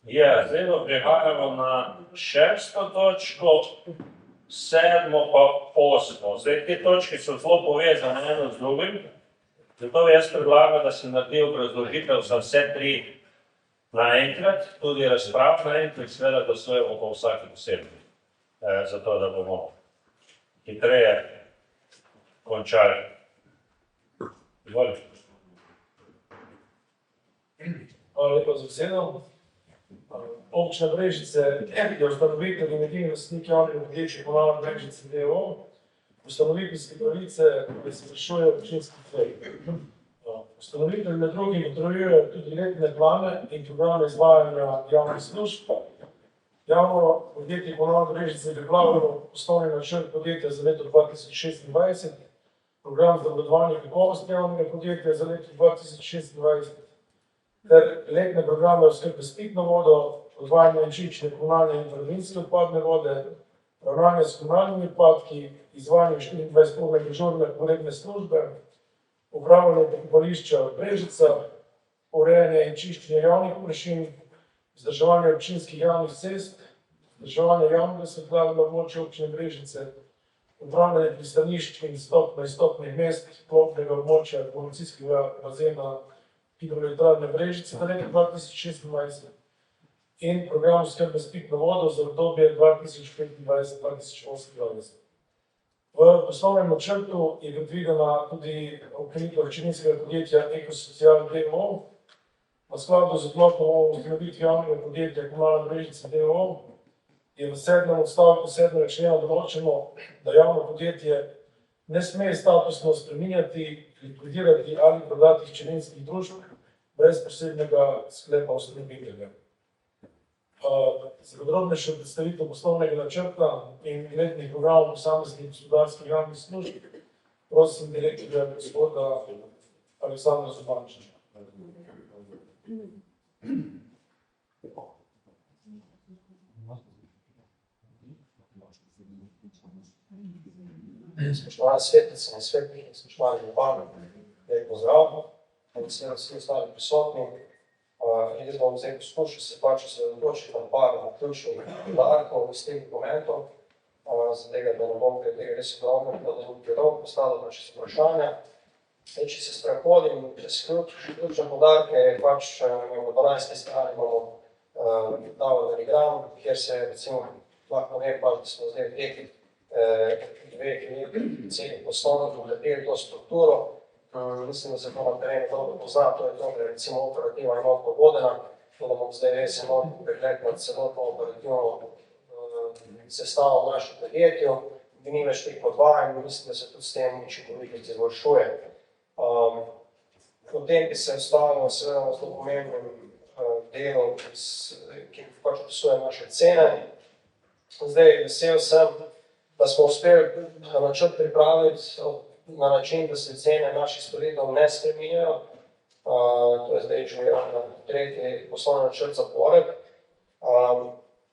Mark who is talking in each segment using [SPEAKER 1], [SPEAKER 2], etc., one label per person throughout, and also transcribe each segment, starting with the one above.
[SPEAKER 1] Ja, zdaj pa prihajamo na 6. točko, 7. pa 8. Zdaj, te točke so zelo povezane eno z drugim, zato jaz predlagam, da se naredi obrazložitev za vse tri naenkrat, tudi razprav naenkrat, seveda glasujemo po vsaki posebej, zato da bomo hitreje končali. Izvolite.
[SPEAKER 2] Hvala lepa za besedo. Občina Brežice je ustanovitelj in edini lastnik javnega podjetja Komunalne Brežice d.o.o. Ustanoviteljske pravice izvršuje občinski svet. Ustanovitelj med drugim utrjuje tudi letne plane in programe izvajanja javnih služb. Javno podjetje Komunalne Brežice je pripravilo osnovni načrt podjetja za leto 2026, program za obvladovanje kakovosti javnega podjetja za leto 2026, ter letne programe oskrbe s pitno vodo, odvajanje in čiščenje komunalne in intervencijske odpadne vode, ravnanje s komunalnimi odpadki, izvajanje 24-urne dežurne poletne službe, upravljanje pokopališča Brežica, urejanje in čiščenje javnih površin, vzdrževanje občinskih javnih cest, vzdrževanje javnega svetla na območju občine Brežice, upravljanje pristanišč in izstopnih mest plovnega območja policijskega bazena hidroelektrarne Brežice za leto 2026 in program oskrbe s pitno vodo za obdobje 2025-2028. V poslovnem načrtu je predvidena tudi ukinitev hčerinskega podjetja Ekosocial d.o.o. V skladu z odlokom o ustanovitvi javnega podjetja Komunalne Brežice d.o.o. je v 7. odstavku 7. člena določeno, da javno podjetje ne sme statusno spreminjati, likvidirati ali prodati hčerinskih družb brez posebnega sklepa ustanovitelja. Za podrobnejšo predstavitev poslovnega načrta in letnih programov posameznih gospodarskih javnih služb prosim direktorja gospoda Aleksandra Zupančiča.
[SPEAKER 3] Spoštovane svetnice in svetniki, spoštovani župani, lep pozdrav, vsi ostali prisotni. Jaz bom zdaj poskušal se osredotočiti na par ključnih poudarkov iz teh dokumentov, za tega, da ne bom kaj tega res ogromno, da ne bom predolgo postavljal če se vprašanja. Če se sprehodim čez ključne poudarke, pač v 12. strani imamo ta organigram, kjer se recimo lahko ne pa, da smo zdaj v teh dveh celih poslovnih vgledili to strukturo. Mislim, da se to na terenu dobro pozna, to je to, da je recimo operativna enotno vodena, da bomo zdaj res enotno pregled nad celotno operativno sestavo v našem podjetju, da ni več teh podvajanj, mislim, da se tudi s tem učinkovitost izboljšuje. Potem bi se ustavilo seveda na zelo pomembnem delu, ki pač opisuje naše cene. Zdaj vesel sem, da smo uspeli načrt pripraviti na način, da se cene naših storitev ne spreminjajo. To je zdaj že tretji poslovni načrt zapored.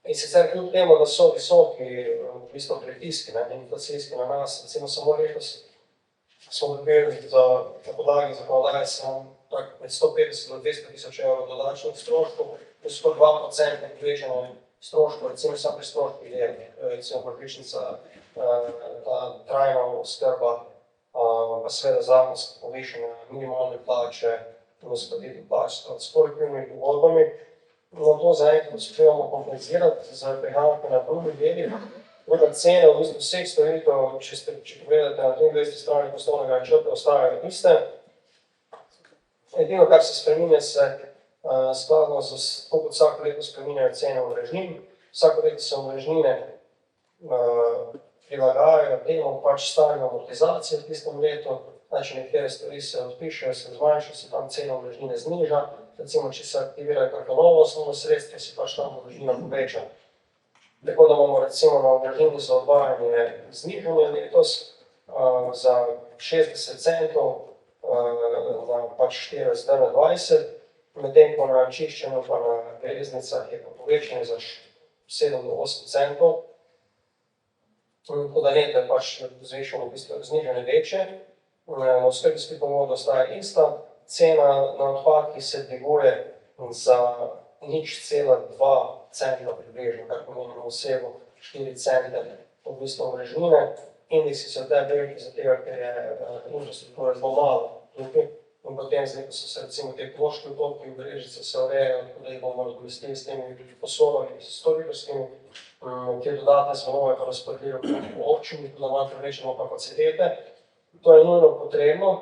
[SPEAKER 3] In sicer kljub temu, da so visoki v bistvu pritiski, inflacijski na nas, recimo samo letos smo dobili na podlagi zakonodaje med 150 do 200 tisoč evrov dodačnih stroškov, to so 2% povečanja stroškov, recimo samo pri stroških del, recimo približnica trajna oskrba, pa seveda zakonsko povišanje minimalne plače in uskladitev plač s kolektivnimi pogodbami. No, to zaenkrat uspevamo kompenzirati z prihranki na drugih delih. Torej, cene v bistvu vseh storitev, če pogledate na 23. strani poslovnega načrta, ostajajo iste. Edino, kar se spreminja, se skladno z, tako kot vsako leto spreminjajo cene omrežnin. Vsako leto se omrežnine prilagajajo temu, pač stanje amortizacije v tistem letu. Znači, nekatere stvari se odpišejo, se zmanjšajo, se tam cena omrežnine zniža. Recimo, če se aktivirajo kakšno novo osnovno sredstvo, se pač tam omrežnina poveča. Tako da imamo recimo na omrežnini za odvajanje znižanje letos za 60 centov na pač 4,20, medtem ko na čiščenju pa na železnicah je pa povečanje za 7 do 8 centov. Tako da neto je pač zvišalo v bistvu znižanje večje. Na oskrbi s pitno vodo ostaja ista. Cena na odpadkih se dviguje za 0,2 centa približno, kar pomeni na osebo 4 cente v bistvu omrežnine. Indeksi so te veliki za tega, ker je infrastruktura zelo malo tukaj. In potem zdaj, ko so se recimo te ploški vtoki v Brežice se urejajo, tako da jih bomo nadomestili s temi posodami, s 100-litrskimi, te dodatne zvonove pa razporedili v občini, da malo prevečemo kapacitete. To je nujno potrebno,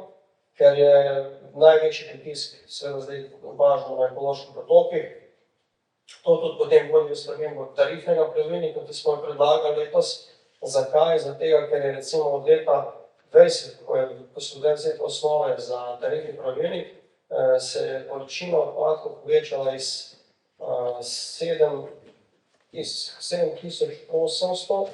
[SPEAKER 3] ker je največji pritisk seveda zdaj opažamo na ekoloških potokih. To tudi potem vodi v spremembo tarifnega pravilnika, ki smo jo predlagali letos. Zakaj? Zato, ker je recimo od leta 2020, ko so vzeti osnove za tarifni pravilnik, se je količina odpadkov povečala iz 7.800,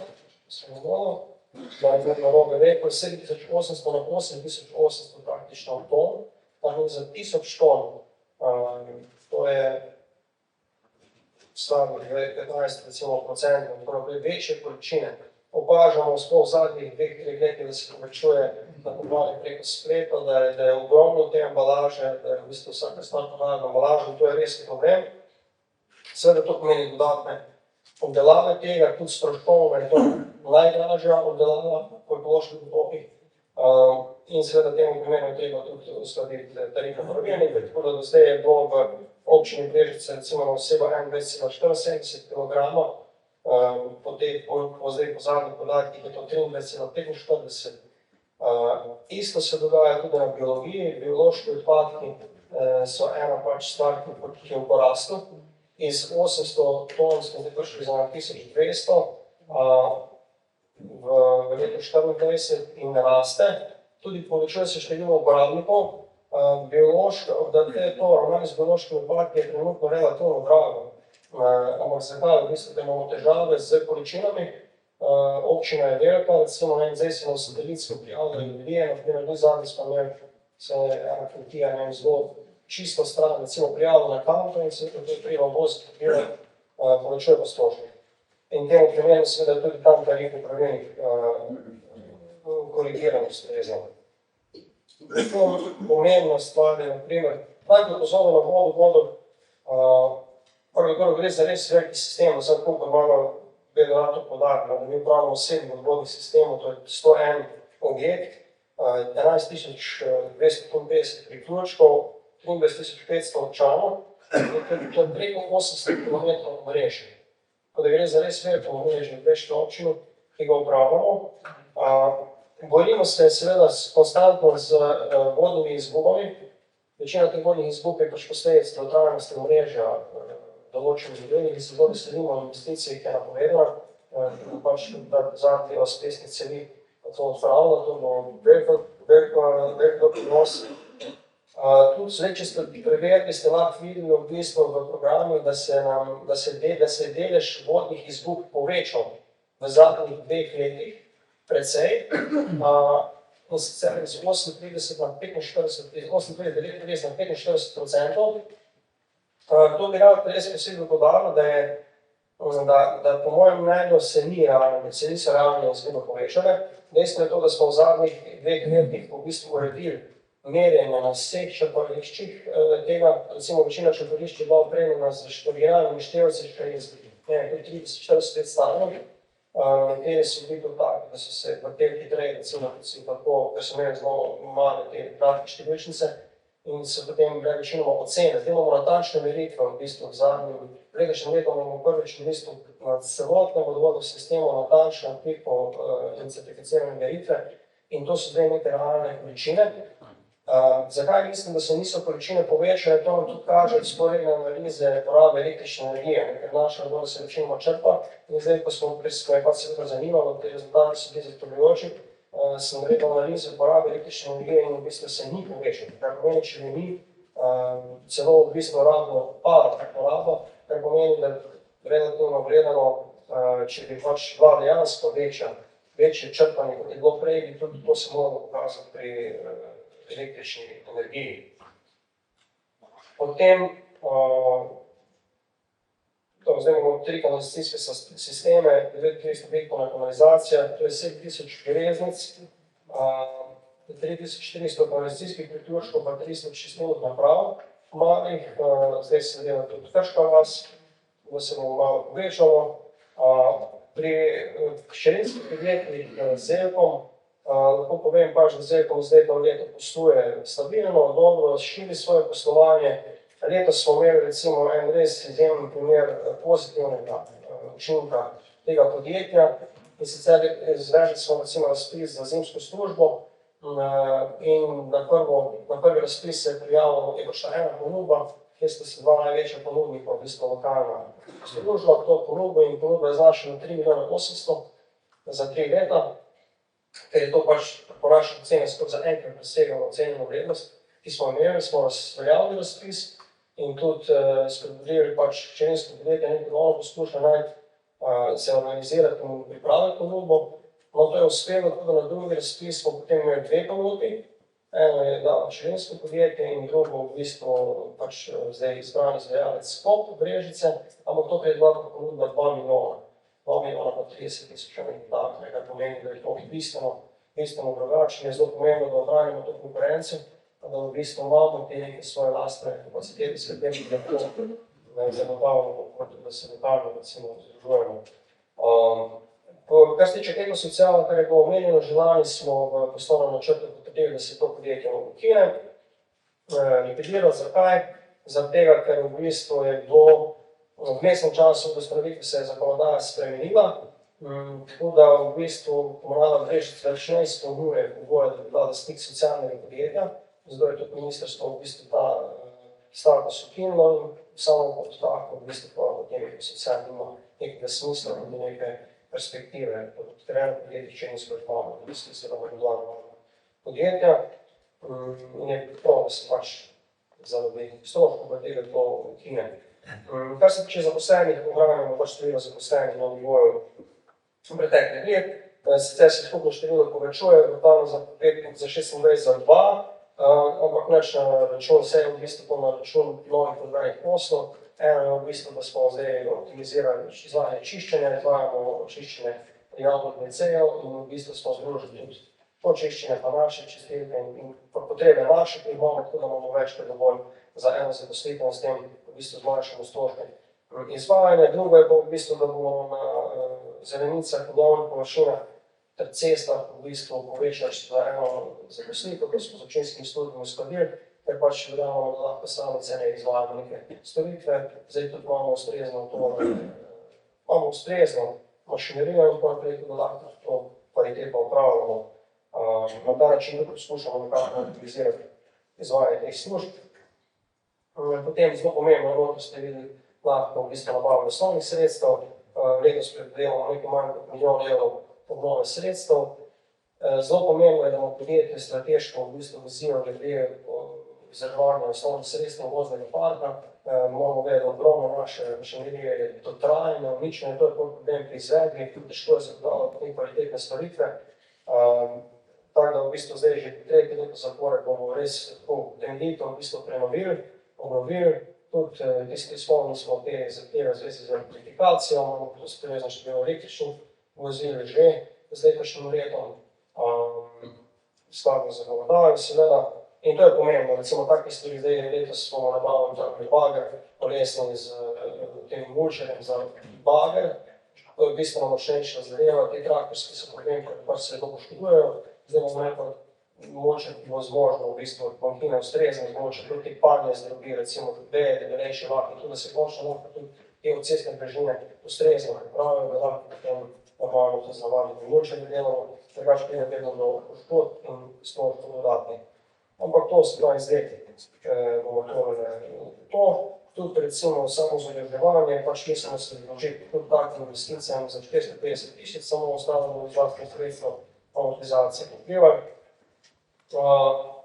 [SPEAKER 3] narobe rekel, 7.800 na 8.800 praktično ton, tako za 1000 ton, to je slabih 15% recimo procentov, torej večje količine. Opažamo sploh v zadnjih 2-3 letih, da se povečuje nakupovanje preko spleta, da je ogromno te embalaže, da je v bistvu vsaka stvar prodaja na embalažo, to je res problem. Seveda to pomeni dodatne obdelave tega, tudi stroškovno je to najdražja obdelava po ekoloških potokih. In seveda temu pomenu treba tudi uskladiti tarifne pravilnike, tako da do zdaj je bilo v občini Brežice recimo na osebo 21,74 kg, po zadnjih podatkih je to 23,45. Isto se dogaja tudi na biologiji, biološki odpadki so ena pač stvar, ki je v porastu. Iz 800 ton smo zdaj prišli za 1200 v letu 2024 in raste. Tudi povečuje se število uporabnikov. Da to ravnanje z biološkimi odpadki je trenutno relativno drago. Ampak zakaj? V bistvu, da imamo težave z količinami. Občina je velika, recimo zdaj se na satelitsko prijavljajo ljudje, naprimer mi zadnji smo imeli ena kmetija, zelo čisto stran, recimo prijavljeno na kampo in se treba voziti, katero povečuje pa stroške. In temu primeru seveda tudi tam tarifni pravilnik korigiran ustrezno. To pomembna stvar je, naprimer, tako pozorno na vodo, prvo gre za res veliki sistem, da sem koliko malo bedorato podarno, da mi upravljamo 7 odvodnih sistemov, to je 101 objekt, 11.250 priključkov, 23.500 občanov, to je preko 800 km mreže. Tako da gre za res veliko mreže v Beški občini, ki ga upravljamo. Borimo se seveda konstantno z vodnimi izgubami. Večina teh vodnih izgub je pač posledic neutralnosti mreža določenih ljudi, ki se zelo veselimo investicij, ki je napovedana, pač da zahteva spesni cevi to odpravlja, to bo veliko prinos. Tudi zdaj, če ste preverili, ste lahko videli v bistvu v programu, da se je delež vodnih izgub povečal v zadnjih 2 letih precej. In sicer iz 38 na 45%. To bi rad res posebej poudaril, da po mojem mnenju se niso realne izgube povečale. Dejstvo je to, da smo v zadnjih 2 letih v bistvu uredili merjenje na vseh črpališčih tega. Recimo večina črpališč je bila opremljena z originalnimi števci, še iz 30-40 let staro. Nekateri so bili tudi taki, da so se vrteli hitreje, recimo tako, ker so imeli zelo male te kratke številčnice in so potem bile večinoma ocene. Zdaj imamo natančne meritve v bistvu v zadnjem letošnjem letu, imamo prvič v bistvu na celotnem vodovodnem sistemu natančno tipo in certificirane meritve in to so neke realne količine. Zakaj mislim, da se niso količine povečale? To nam tudi kaže vzporedne analize porabe električne energije, ker naša voda se večinoma črpa in zdaj, ko me je pa seveda zanimalo, te rezultati so bili zaskrbljujoči, sem naredil analizo porabe električne energije in v bistvu se ni povečalo. Kar pomeni, če bi mi celo v bistvu rabno pada poraba, kar pomeni, da relativno gledano, če bi pač bila dejansko večje črpanje, kot je bilo prej, bi tudi to se moralo pokazati pri električni energiji. Potem, zdaj imamo 3 kanalizacijske sisteme, 930 objektov kanalizacija, to je 7000 železnic, 3400 kanalizacijskih priključkov, pa 300 čistilnih naprav. malih, zdaj se dela tudi Krška vas, da se bomo malo povečalo. Pri hčerinskih podjetjih Zelkom, lahko povem pač, da Zelkom zdaj to leto posluje stabilno, dobro, širi svoje poslovanje. Letos smo imeli recimo en res izjemen primer pozitivnega učinka tega podjetja in sicer izvedli smo recimo razpis za zimsko službo in na prvi razpis se je prijavilo, je prišla ena ponudba, kjer sta se dva največja ponudnika, v bistvu lokalna služba, to ponudbo in ponudba je znašala 3 800 000 za 3 leta, ker je to pač po naši oceni skoraj za enkrat presegalo ocenjeno vrednost, ki smo imeli, smo razveljavili razpis in tudi spodbudili pač hčerinsko podjetje, nekaj ono poskuša najti, se organizirati in pripraviti ponudbo. No, to je uspelo, tudi na drugi razpis smo potem imeli 2 ponudbi. Eno je dalo hčerinsko podjetje in drugo v bistvu pač zdaj izbrani izvajalec Skop Brežice, ampak to je bila ponudba 2 milijona. 2 milijona pa 30 000 nekaj tako, kar pomeni, da je to bistveno drugače. Je zelo pomembno, da ohranimo to konkurenco, da v bistvu imamo te neke svoje lastne kapacitete, s katerimi lahko zagotavljamo, da se lokalno recimo združujemo. Kar se tiče ekosociala, kar je bilo omenjeno, že lani smo v poslovnem načrtu potrdili, da se to podjetje ukine. Likvidirali, zakaj? Zaradi tega, ker v bistvu je bilo v vmesnem času v ustanovitvi se je zakonodaja spremenila, tako da v bistvu Komunalna Brežice več ne izpolnjuje pogoje, da bi bila lastnik socialnega podjetja. Zato je tudi ministrstvo v bistvu ta status ukinilo in samo kot tako v bistvu pa potem ekosocial nima nekega smisla, tudi neke perspektive, ker eno podjetje hčerinsko imamo, v bistvu se lahko bila podjetja in je to, da se pač zaradi stroškov pa tega to ukine. Kar se tiče zaposlenih, ohranjamo pač število zaposlenih na nivoju preteklih let, sicer se skupno število povečuje, gotovo za 26 za 2, ampak nič na račun, vse je v bistvu to na račun novih prodanih poslov. Eno je v bistvu, da smo zdaj optimizirali izvajanje čiščenja, izvajamo čiščenje javnih WC-jev in v bistvu smo združili tudi to čiščenje pa naše čistilke in potrebe naše, ki imamo, tako da imamo več kot dovolj za eno zaposlitev in s tem v bistvu zmanjšamo stroške izvajanja. Drugo je pa v bistvu, da bomo na zelenicah in javnih površinah ter cestah v bistvu povečali za eno zaposlitev, ko smo z občinskimi službami uskladili, ker pač verjamemo, da lahko sami cene izvajamo neke storitve. Zdaj tudi imamo ustrezno mašinerijo in tako naprej, da lahko to kvalitetno upravljamo. Na ta način tudi poskušamo nekako optimizirati izvajanje teh služb. Potem zelo pomembno, da ste videli, lahko v bistvu nabavljamo osnovnih sredstev. Letos predvidevamo nekaj manj kot 1 milijon evrov obnove sredstev. Zelo pomembno je, da imamo podjetje strateško v bistvu vizijo glede rezervovanja osnovnih sredstev voznega parka. Moramo vedeti, da ogromno naše mašinerije je dotrajno, uničeno, to je problem pri izvedbi, težko je zagotavljati te kvalitetne storitve. Tako da v bistvu zdaj že 3. leto zapored bomo res tako temeljito v bistvu prenovili, obnovili. Tudi tisti spomni smo te zahteve v zvezi z elektrifikacijo, imamo ustrezno število električnih vozil že z letošnjim letom, skladno z zakonodajo seveda. In to je pomembno, recimo takih stvari zdaj letos smo nabavili takoj bager, polesni z tem mulčerjem za bager. To je bistveno močnejša zadeva, te traktorski so problem, ker pač se zelo poškodujejo. Zdaj bomo nekaj mulčer, ki bo zmožno v bistvu bankine ustrezno zmočer, tudi te padne zdrobi, recimo veje, debelejše vlake, tudi da se končno lahko tudi te odcestne brežine ustrezno pripravijo, da lahko potem normalno to zavaditi mulčerje delamo, drugače pride vedno do poškodb in stroškov dodatnih. Ampak to se pravi zdaj, bomo to. Tudi recimo samo zadrževanje, pač mislimo se vložiti tudi takim investicijam za 450 000, samo ostalo bomo izvastno sredstvo amortizacije pokrivali. To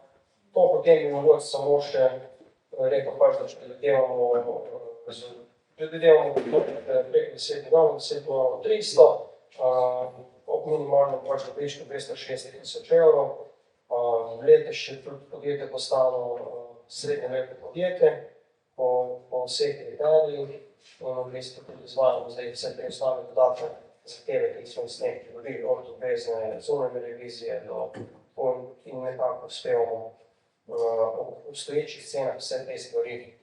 [SPEAKER 3] potem bi mogoče samo še rekel pač, da če predvidevamo preko 10 milijonov, 10 milijonov 300, ob minimalno pač dobičku 260 000 evrov. Letos še tudi podjetje postalo srednjeletno podjetje po vseh kriterijih in v bistvu tudi izvajamo zdaj vse te osnovne dodatne zahteve, ki smo s tem dobili od obvezne zunanje revizije do in nekako uspevamo ob obstoječih cenah vse te stvari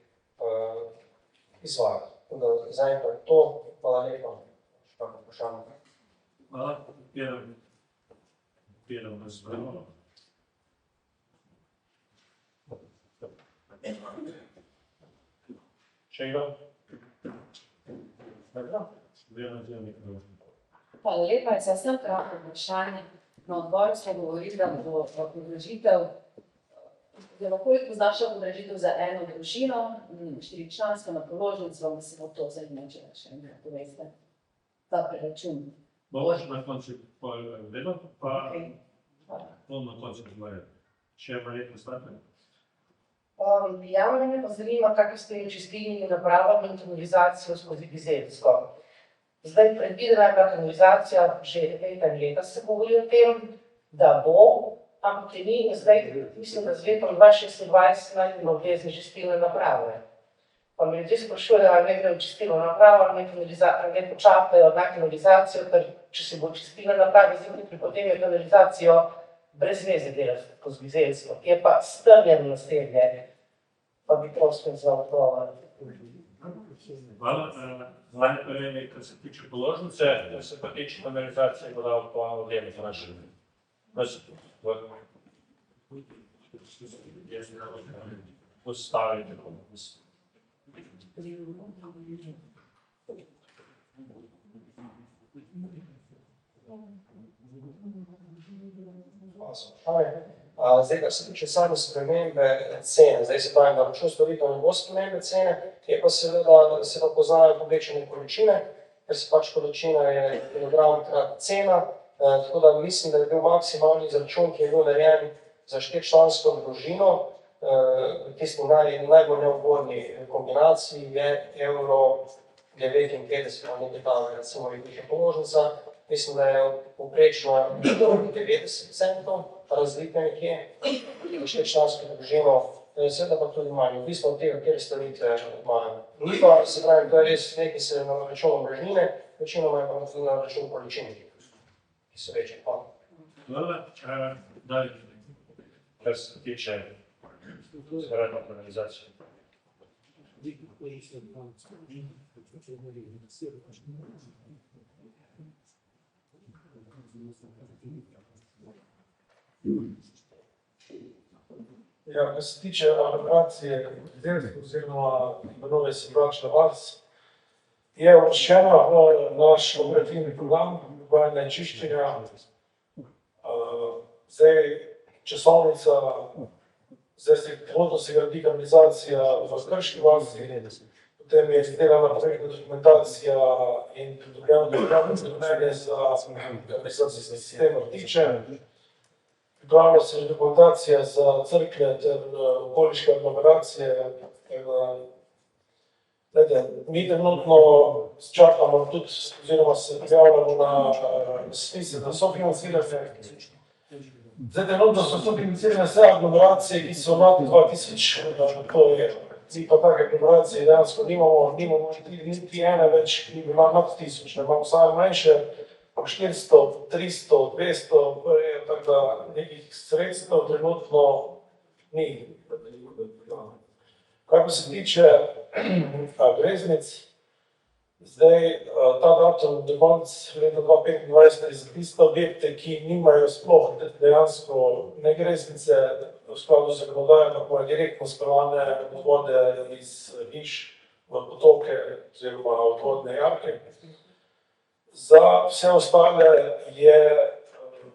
[SPEAKER 3] izvajati. Tako da zaenkrat to, hvala lepa. Kako vprašanje?
[SPEAKER 1] Hvala, odpiram razpravo. Še kdo?
[SPEAKER 4] Hvala lepa, jaz sem kratko vprašanje. Na odboru smo govorili, da bo podražitev, oziroma koliko bo znašala podražitev za eno družino, 4-člansko na položnico, da se bo to zanimače, še ne poveste, ta preračun.
[SPEAKER 1] Boš na koncu vedel, pa
[SPEAKER 4] Hvala.
[SPEAKER 1] bom na koncu povedal. Še verjetno stane?
[SPEAKER 5] Javno me pa zanima, kakšne ste čistilnimi napravami in kanalizacijo skozi Bizeljsko. Zdaj predvidena je bila kanalizacija, že leta in leta se govori o tem, da bo, ampak je ni, in zdaj mislim, da z letom 2026 naj bi obvezni čistilne naprave. Pa me ljudje sprašujejo, ali ne gre v čistilno napravo, ali ne počakajo na kanalizacijo, ker če se bo čistilna naprava zjutraj, potem je kanalizacijo brez veze delati skozi Bizeljsko, ki je pa strnjeno naselje, pa bi prosim za odgovor.
[SPEAKER 1] Hvala. Najprej, kar se tiče položnice, kar se pa tiče kanalizacije, bo dal pa odjemi za naše. Postaviti tako.
[SPEAKER 3] Zdaj, kar se tiče same spremembe cene, zdaj se pravi, da račun storitev ne bo spremembe cene, je pa seveda se pa poznajo povečane količine, ker se pač količina je kilogram krat cena, tako da mislim, da je bil maksimalni izračun, ki je bil narejen za 4-člansko družino, tisti najbolj neugodni kombinaciji je €1,59, ali nekaj takega, recimo višja položnica. Mislim, da je povprečno 90 centov razlike nekje, za 4-člansko družino, seveda pa tudi manj, odvisno od tega, katere storitve imajo. Ni pa, se pravi, to je res nekaj se na račun omrežnine, večinoma je pa tudi na račun količine, ki so večje.
[SPEAKER 1] Hvala. Dalje, kar se tiče zgradne kanalizacije.
[SPEAKER 2] Ja, kar se tiče aglomeracije Bizeljsko oziroma Nove Sembračna vas, je uvrščena v naš operativni program urbanega čiščenja. Zdaj časovnica, zdaj trenutno se gradi kanalizacija v Krški vasi, potem je izdelana projektna dokumentacija in pridobljeno dovoljenje za kanalizacijski sistem Vrtiče. Pripravlja se že dokumentacija za Cerklje ter okoliške aglomeracije. Mi trenutno čakamo tudi, oziroma se prijavljamo na spise za sofinanciranje. Zdaj trenutno so sofinancirane vse aglomeracije, ki so nad 2000, to je. Mi pa take aglomeracije dejansko nimamo niti ene več, ki bi bila nad 1000, imamo same manjše, 400, 300, 200, tako da nekih sredstev trenutno ni. Kar pa se tiče greznic, zdaj ta datum do konca leta 2025 je za tiste objekte, ki nimajo sploh dejansko ne greznice, v skladu z zakonodajo, ampak direktno speljane vode iz hiš v potoke oziroma odvodne jarke. Za vse ostale je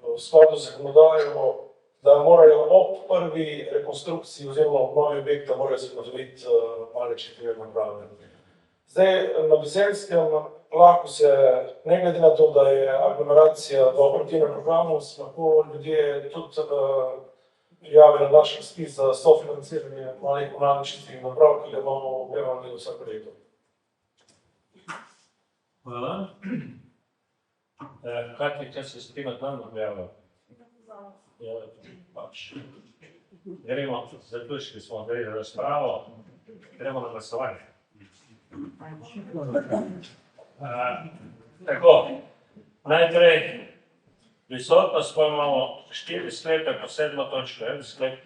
[SPEAKER 2] v skladu z zakonodajo, da morajo ob prvi rekonstrukciji oziroma obnovi objekta morajo zagotoviti male čistilne naprave. Zdaj, na Bizeljskem lahko se, ne glede na to, da je aglomeracija v operativnem programu, se lahko ljudje tudi prijavijo na naš razpis za sofinanciranje malih komunalnih čistilnih naprav, ki ga bomo objavljali vsako leto.
[SPEAKER 1] Hvala. Kaj se ti naknadno objavlja? Ja, pač. Gremo, zaključili smo razpravo, gremo na glasovanje. Tako, najprej prisotnost, ko imamo 4 sklepe po 7. točko, en sklep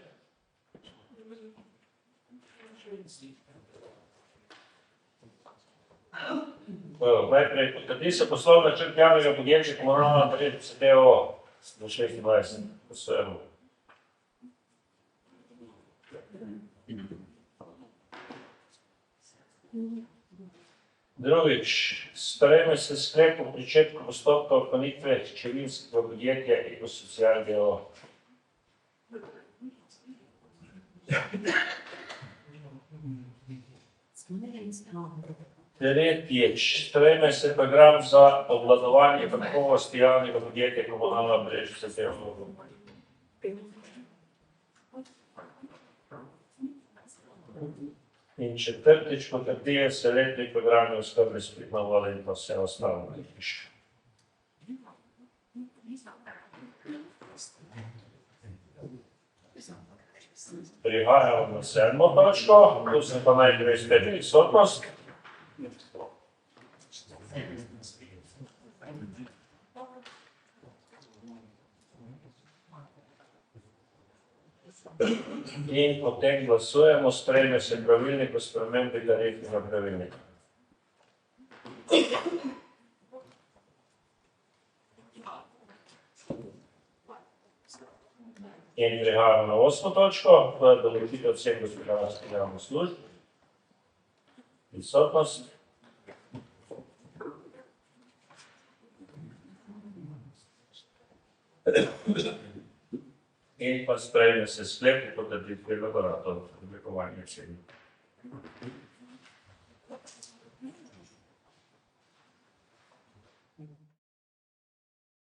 [SPEAKER 1] Najprej potrdi se poslovni načrt javnega podjetja Komunalna Brežice d.o.o. do 26. posojemo. Drugič, sprejme se sklep o pričetku postopka odklonitve hčerinskega podjetja Ekosocial d.o.o. Tretjič, sprejme se program za obvladovanje kakovosti javnega podjetja Komunalna Brežice d.o.o. In četrtič, potrdijo se letni programi oskrbe s pitno vodo in pa vse ostalo. Prihajamo na 7. točko, tu se pa najprej spet prisotnost. In potem glasujemo, sprejme se pravilnik o spremembi tarifnega pravilnika. In prihajamo na 8. točko, to je določitev vseh gospodarskih javnih služb. Prisotnost. In pa sprejme se sklep o potrditvi elaboratov oblikovanja cen.